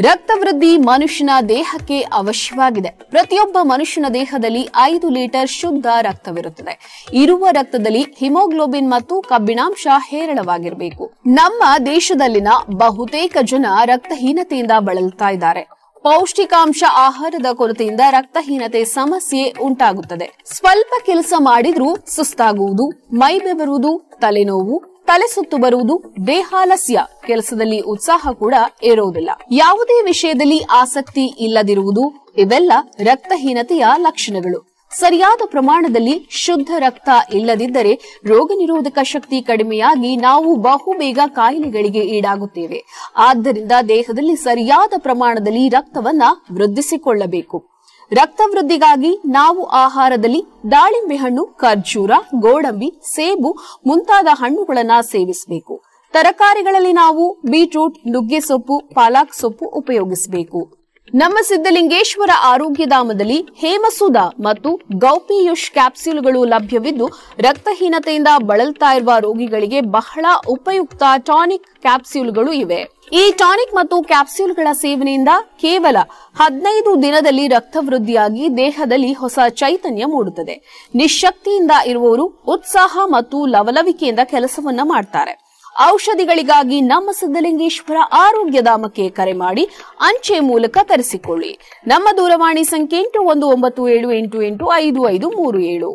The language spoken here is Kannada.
ರಕ್ತವೃದ್ಧಿ ಮನುಷ್ಯನ ದೇಹಕ್ಕೆ ಅವಶ್ಯವಾಗಿದೆ. ಪ್ರತಿಯೊಬ್ಬ ಮನುಷ್ಯನ ದೇಹದಲ್ಲಿ 5 ಲೀಟರ್ ಶುದ್ಧ ರಕ್ತವಿರುತ್ತದೆ. ಇರುವ ರಕ್ತದಲ್ಲಿ ಹಿಮೋಗ್ಲೋಬಿನ್ ಮತ್ತು ಕಬ್ಬಿಣಾಂಶ ಹೇರಳವಾಗಿರಬೇಕು. ನಮ್ಮ ದೇಶದಲ್ಲಿನ ಬಹುತೇಕ ಜನ ರಕ್ತಹೀನತೆಯಿಂದ ಬಳಲ್ತಾ ಇದ್ದಾರೆ. ಪೌಷ್ಟಿಕಾಂಶ ಆಹಾರದ ಕೊರತೆಯಿಂದ ರಕ್ತಹೀನತೆ ಸಮಸ್ಯೆ ಉಂಟಾಗುತ್ತದೆ. ಸ್ವಲ್ಪ ಕೆಲಸ ಮಾಡಿದ್ರೂ ಸುಸ್ತಾಗುವುದು, ಮೈ ಬೆವರುವುದು, ತಲೆನೋವು, ತಲೆ ಸುತ್ತು ಬರುವುದು, ದೇಹಾಲಸ್ಯ, ಕೆಲಸದಲ್ಲಿ ಉತ್ಸಾಹ ಕೂಡ ಇರುವುದಿಲ್ಲ, ಯಾವುದೇ ವಿಷಯದಲ್ಲಿ ಆಸಕ್ತಿ ಇಲ್ಲದಿರುವುದು ಇವೆಲ್ಲ ರಕ್ತಹೀನತೆಯ ಲಕ್ಷಣಗಳು. ಸರಿಯಾದ ಪ್ರಮಾಣದಲ್ಲಿ ಶುದ್ಧ ರಕ್ತ ಇಲ್ಲದಿದ್ದರೆ ರೋಗ ನಿರೋಧಕ ಶಕ್ತಿ ಕಡಿಮೆಯಾಗಿ ನಾವು ಬಹುಬೇಗ ಕಾಯಿಲೆಗಳಿಗೆ ಈಡಾಗುತ್ತೇವೆ. ಆದ್ದರಿಂದ ದೇಹದಲ್ಲಿ ಸರಿಯಾದ ಪ್ರಮಾಣದಲ್ಲಿ ರಕ್ತವನ್ನ ವೃದ್ಧಿಸಿಕೊಳ್ಳಬೇಕು. ರಕ್ತ ವೃದ್ಧಿಗಾಗಿ ನಾವು ಆಹಾರದಲ್ಲಿ ದಾಳಿಂಬೆ ಹಣ್ಣು, ಖರ್ಜೂರ, ಗೋಡಂಬಿ, ಸೇಬು ಮುಂತಾದ ಹಣ್ಣುಗಳನ್ನ ಸೇವಿಸಬೇಕು. ತರಕಾರಿಗಳಲ್ಲಿ ನಾವು ಬೀಟ್ರೂಟ್, ನುಗ್ಗೆ ಸೊಪ್ಪು, ಪಾಲಕ್ ಸೊಪ್ಪು ಉಪಯೋಗಿಸಬೇಕು. ನಮ್ಮ ಸಿದ್ದಲಿಂಗೇಶ್ವರ ಆರೋಗ್ಯಧಾಮದಲ್ಲಿ ಹೇಮಸೂದ ಮತ್ತು ಗೌಪಿಯುಷ್ ಕ್ಯಾಪ್ಸ್ಯೂಲ್ಗಳು ಲಭ್ಯವಿದ್ದು, ರಕ್ತಹೀನತೆಯಿಂದ ಬಳಲ್ತಾ ಇರುವ ರೋಗಿಗಳಿಗೆ ಬಹಳ ಉಪಯುಕ್ತ ಟಾನಿಕ್ ಕ್ಯಾಪ್ಸ್ಯೂಲ್ಗಳು ಇವೆ. ಈ ಟಾನಿಕ್ ಮತ್ತು ಕ್ಯಾಪ್ಸ್ಯೂಲ್ಗಳ ಸೇವನೆಯಿಂದ ಕೇವಲ 15 ದಿನದಲ್ಲಿ ರಕ್ತವೃದ್ಧಿಯಾಗಿ ದೇಹದಲ್ಲಿ ಹೊಸ ಚೈತನ್ಯ ಮೂಡುತ್ತದೆ. ನಿಶ್ಶಕ್ತಿಯಿಂದ ಇರುವವರು ಉತ್ಸಾಹ ಮತ್ತು ಲವಲವಿಕೆಯಿಂದ ಕೆಲಸವನ್ನ ಮಾಡ್ತಾರೆ. ಔಷಧಿಗಳಿಗಾಗಿ ನಮ್ಮ ಸಿದ್ದಲಿಂಗೇಶ್ವರ ಆರೋಗ್ಯಧಾಮಕ್ಕೆ ಕರೆ ಮಾಡಿ ಅಂಚೆ ಮೂಲಕ ತರಿಸಿಕೊಳ್ಳಿ. ನಮ್ಮ ದೂರವಾಣಿ ಸಂಖ್ಯೆ 8197885537.